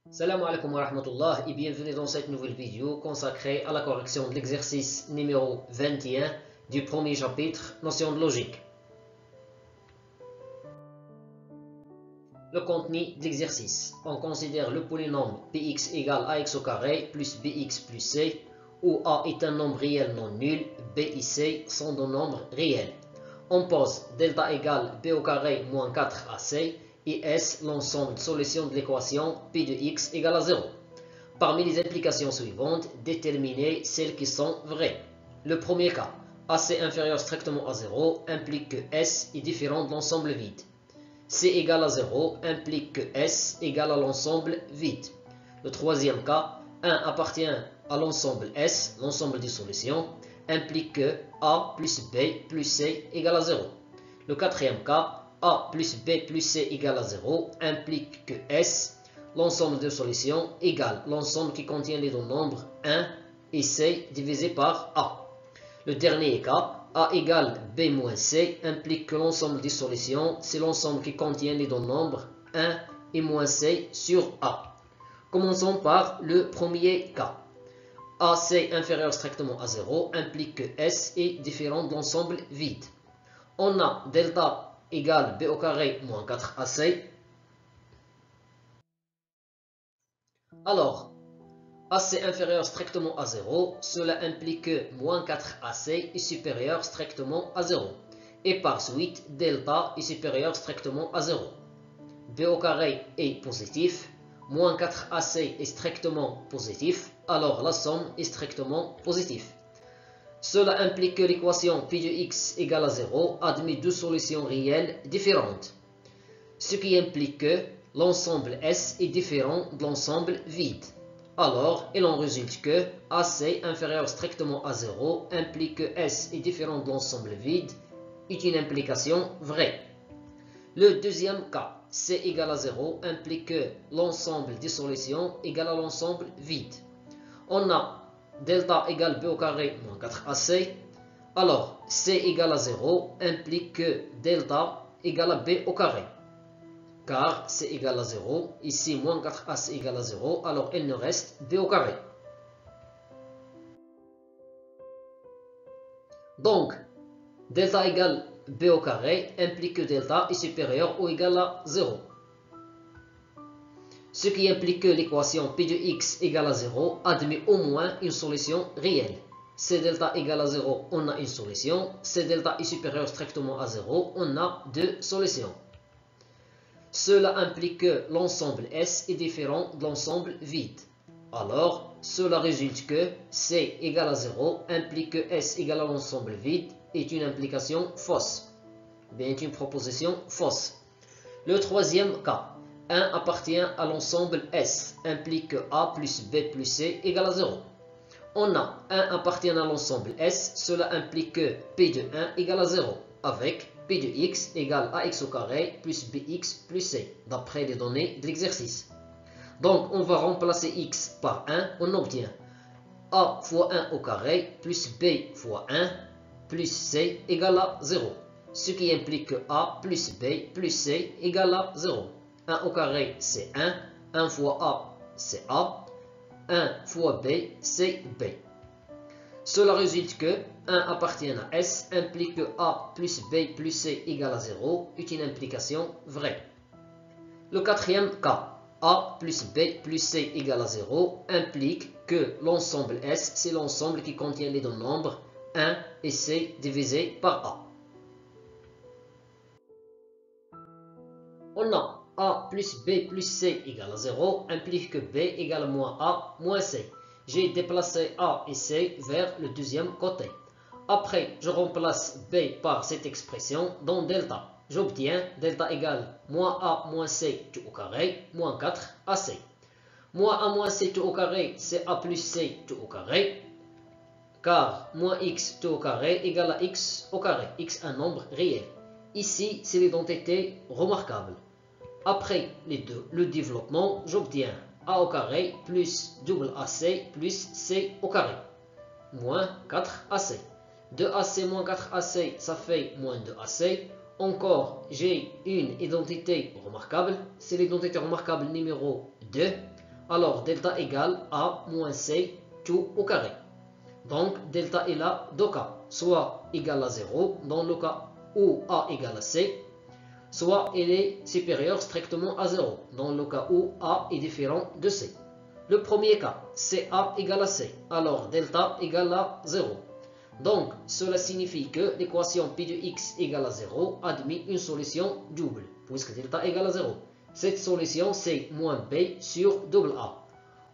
Salam alaikum wa rahmatullah et bienvenue dans cette nouvelle vidéo consacrée à la correction de l'exercice numéro 21 du premier chapitre, notion de logique. Le contenu de l'exercice. On considère le polynôme px égale ax au carré plus bx plus c, où a est un nombre réel non nul, b et c sont des nombres réels. On pose delta égale b au carré moins 4ac et S l'ensemble de solutions de l'équation P de x égale à 0. Parmi les implications suivantes, déterminer celles qui sont vraies. Le premier cas, AC inférieur strictement à 0 implique que S est différent de l'ensemble vide. C égale à 0 implique que S égale à l'ensemble vide. Le troisième cas, 1 appartient à l'ensemble S, l'ensemble des solutions, implique que A plus B plus C égale à 0. Le quatrième cas, A plus B plus C égale à 0 implique que S, l'ensemble de solutions, égale l'ensemble qui contient les deux nombres 1 et C divisé par A. Le dernier cas, A égale B moins C, implique que l'ensemble des solutions, c'est l'ensemble qui contient les deux nombres 1 et moins C sur A. Commençons par le premier cas. AC inférieur strictement à 0 implique que S est différent de l'ensemble vide. On a delta égale b au carré moins 4ac. Alors, AC inférieur strictement à 0, cela implique que moins 4ac est supérieur strictement à 0. Et par suite, delta est supérieur strictement à 0. B au carré est positif, moins 4ac est strictement positif, alors la somme est strictement positive. Cela implique que l'équation P de x égale à 0 admet deux solutions réelles différentes, ce qui implique que l'ensemble S est différent de l'ensemble vide. Alors, il en résulte que AC inférieur strictement à 0 implique que S est différent de l'ensemble vide est une implication vraie. Le deuxième cas, C égale à 0 implique que l'ensemble des solutions égale à l'ensemble vide. On a delta égale b au carré moins 4ac. Alors, c égale à 0 implique que delta égale à b au carré. Car c égale à 0, ici moins 4ac égale à 0, alors il nous reste b au carré. Donc, delta égale b au carré implique que delta est supérieur ou égal à 0. Ce qui implique que l'équation P de x égale à 0 admet au moins une solution réelle. C delta égale à 0, on a une solution. C delta est supérieur strictement à 0, on a deux solutions. Cela implique que l'ensemble S est différent de l'ensemble vide. Alors, cela résulte que C égale à 0 implique que S égale à l'ensemble vide est une implication fausse. Bien, une proposition fausse. Le troisième cas. 1 appartient à l'ensemble S, implique que A plus B plus C égale à 0. On a 1 appartient à l'ensemble S, cela implique que P de 1 égale à 0, avec P de x égale ax au carré plus bx plus c, d'après les données de l'exercice. Donc, on va remplacer x par 1, on obtient A fois 1 au carré plus B fois 1 plus C égale à 0, ce qui implique que A plus B plus C égale à 0. 1 au carré, c'est 1. 1 fois A, c'est A. 1 fois B, c'est B. Cela résulte que 1 appartient à S implique que A plus B plus C égale à 0 est une implication vraie. Le quatrième cas, A plus B plus C égale à 0 implique que l'ensemble S, c'est l'ensemble qui contient les deux nombres 1 et C divisé par A. On a A plus B plus C égale à 0 implique que B égale à moins A moins C. J'ai déplacé A et C vers le deuxième côté. Après, je remplace B par cette expression dans delta. J'obtiens delta égale moins A moins C tout au carré moins 4 AC. Moins A moins C tout au carré, c'est A plus C tout au carré. Car moins X tout au carré égale à X au carré. X un nombre réel. Ici, c'est l'identité remarquable. Après le développement, j'obtiens A au carré plus double AC plus C au carré, moins 4AC. 2AC moins 4AC, ça fait moins 2AC. Encore, j'ai une identité remarquable, c'est l'identité remarquable numéro 2. alors delta égale A moins C tout au carré. Donc delta est là deux cas, soit égal à 0 dans le cas où A égale à C, soit il est supérieur strictement à 0 dans le cas où A est différent de C. Le premier cas, c'est A égale à C, alors delta égale à 0. Donc cela signifie que l'équation P de x égale à 0 admet une solution double, puisque delta égale à 0. Cette solution c'est moins B sur double A.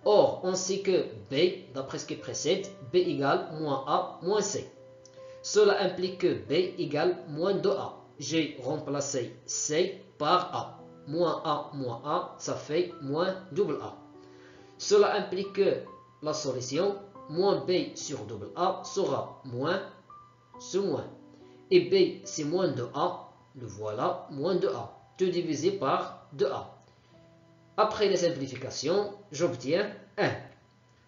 Or, on sait que B, d'après ce qui précède, B égale moins A moins C. Cela implique que B égale moins 2A. J'ai remplacé C par A. Moins A, ça fait moins double A. Cela implique que la solution moins B sur double A sera moins ce moins. Et B, c'est moins 2A. Le voilà, moins 2A. Tout divisé par 2A. Après les simplifications, j'obtiens 1.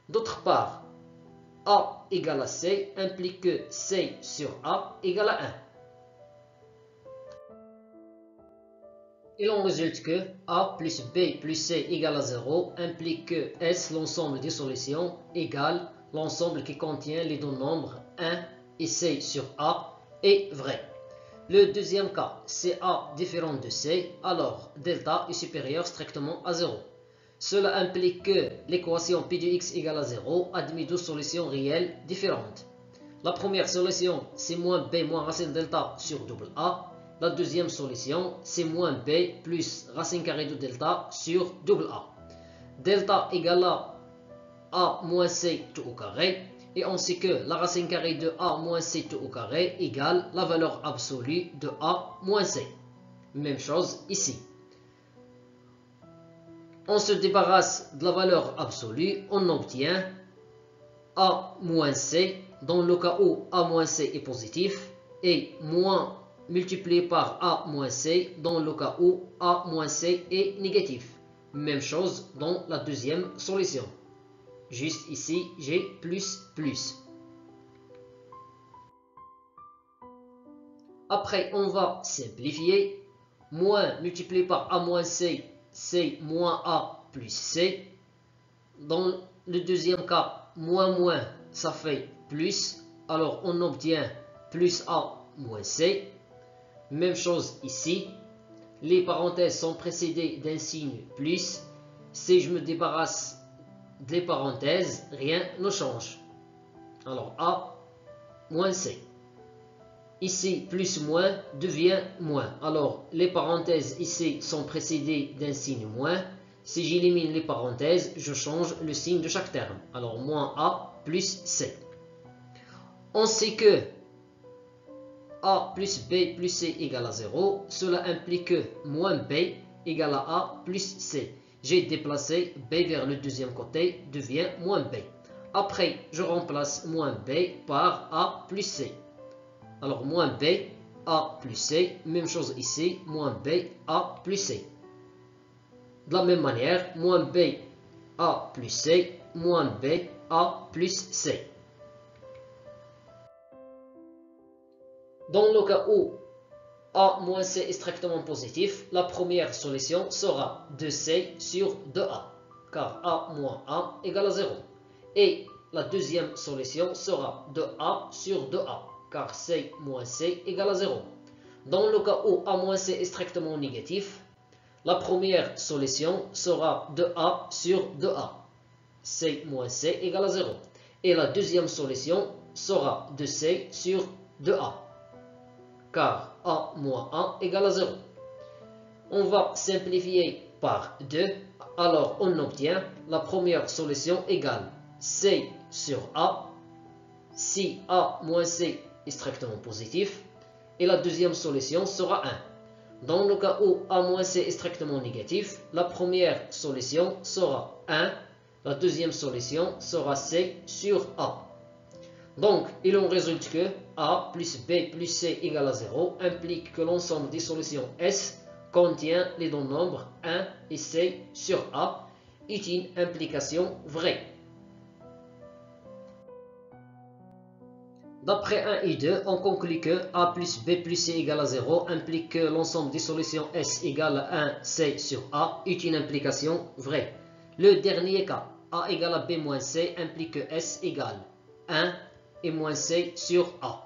D'autre part, A égale à C implique que C sur A égale à 1. Il en résulte que A plus B plus C égale à 0 implique que S, l'ensemble des solutions, égale l'ensemble qui contient les deux nombres 1 et C sur A est vrai. Le deuxième cas, c'est A différent de C, alors delta est supérieur strictement à 0. Cela implique que l'équation P de x égale à 0 admet deux solutions réelles différentes. La première solution, c'est moins B moins racine delta sur double A. La deuxième solution, c'est moins B plus racine carrée de delta sur double A. Delta égale à A moins C tout au carré. Et on sait que la racine carrée de A moins C tout au carré égale la valeur absolue de A moins C. Même chose ici. On se débarrasse de la valeur absolue, on obtient A moins C, dans le cas où A moins C est positif, et moins multiplié par A moins C, dans le cas où A moins C est négatif. Même chose dans la deuxième solution. Juste ici, j'ai plus. Après, on va simplifier. Moins multiplié par A moins C, c'est moins A plus C. Dans le deuxième cas, moins, ça fait plus. Alors, on obtient plus A moins C. Même chose ici. Les parenthèses sont précédées d'un signe plus. Si je me débarrasse des parenthèses, rien ne change. Alors A moins C. Ici, plus moins devient moins. Alors, les parenthèses ici sont précédées d'un signe moins. Si j'élimine les parenthèses, je change le signe de chaque terme. Alors, moins A plus C. On sait que A plus B plus C égale à 0. Cela implique que moins B égale à A plus C. J'ai déplacé B vers le deuxième côté, devient moins B. Après, je remplace moins B par A plus C. Alors, moins B, A plus C, même chose ici, moins B, A plus C. De la même manière, moins B, A plus C, moins B, A plus C. Dans le cas où A moins C est strictement positif, la première solution sera 2C sur 2A, car A moins A égale à 0. Et la deuxième solution sera 2A sur 2A, car C moins C égale à 0. Dans le cas où A moins C est strictement négatif, la première solution sera 2A sur 2A, C moins C égale à 0. Et la deuxième solution sera 2C sur 2A, car A moins A égale à 0. On va simplifier par 2, alors on obtient la première solution égale C sur A, si A moins C est strictement positif, et la deuxième solution sera 1. Dans le cas où A moins C est strictement négatif, la première solution sera 1, la deuxième solution sera C sur A. Donc, il en résulte que A plus B plus C égale à 0 implique que l'ensemble des solutions S contient les deux nombres 1 et C sur A, est une implication vraie. D'après 1 et 2, on conclut que A plus B plus C égale à 0 implique que l'ensemble des solutions S égale à 1 C sur A est une implication vraie. Le dernier cas, A égale à B moins C, implique que S égale 1 et moins C sur A.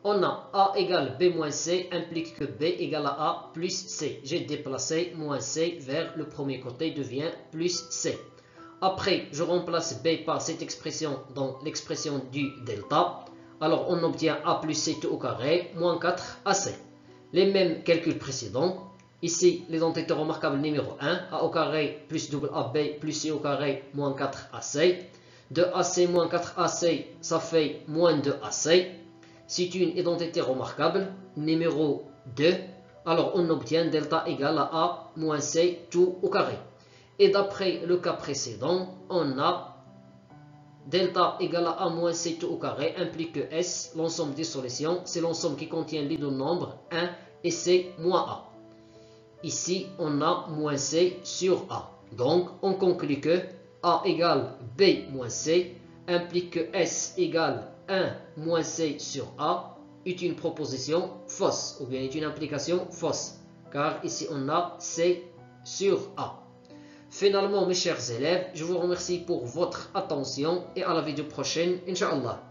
On a A égale B moins C, implique que B égale à A plus C. J'ai déplacé moins C vers le premier côté, devient plus C. Après, je remplace B par cette expression dans l'expression du delta. Alors, on obtient A plus C tout au carré, moins 4AC. Les mêmes calculs précédents. Ici, les entités remarquables numéro 1, A au carré plus double AB plus C au carré, moins 4AC. De AC moins 4AC, ça fait moins 2AC. C'est une identité remarquable, numéro 2. Alors, on obtient delta égale à A moins C tout au carré. Et d'après le cas précédent, on a delta égale à A moins C tout au carré, implique que S, l'ensemble des solutions, c'est l'ensemble qui contient les deux nombres 1 et C moins A. Ici, on a moins C sur A. Donc, on conclut que A égale B moins C, implique que S égale 1 moins C sur A est une proposition fausse, ou bien est une implication fausse, car ici on a C sur A. Finalement, mes chers élèves, je vous remercie pour votre attention et à la vidéo prochaine, Inch'Allah.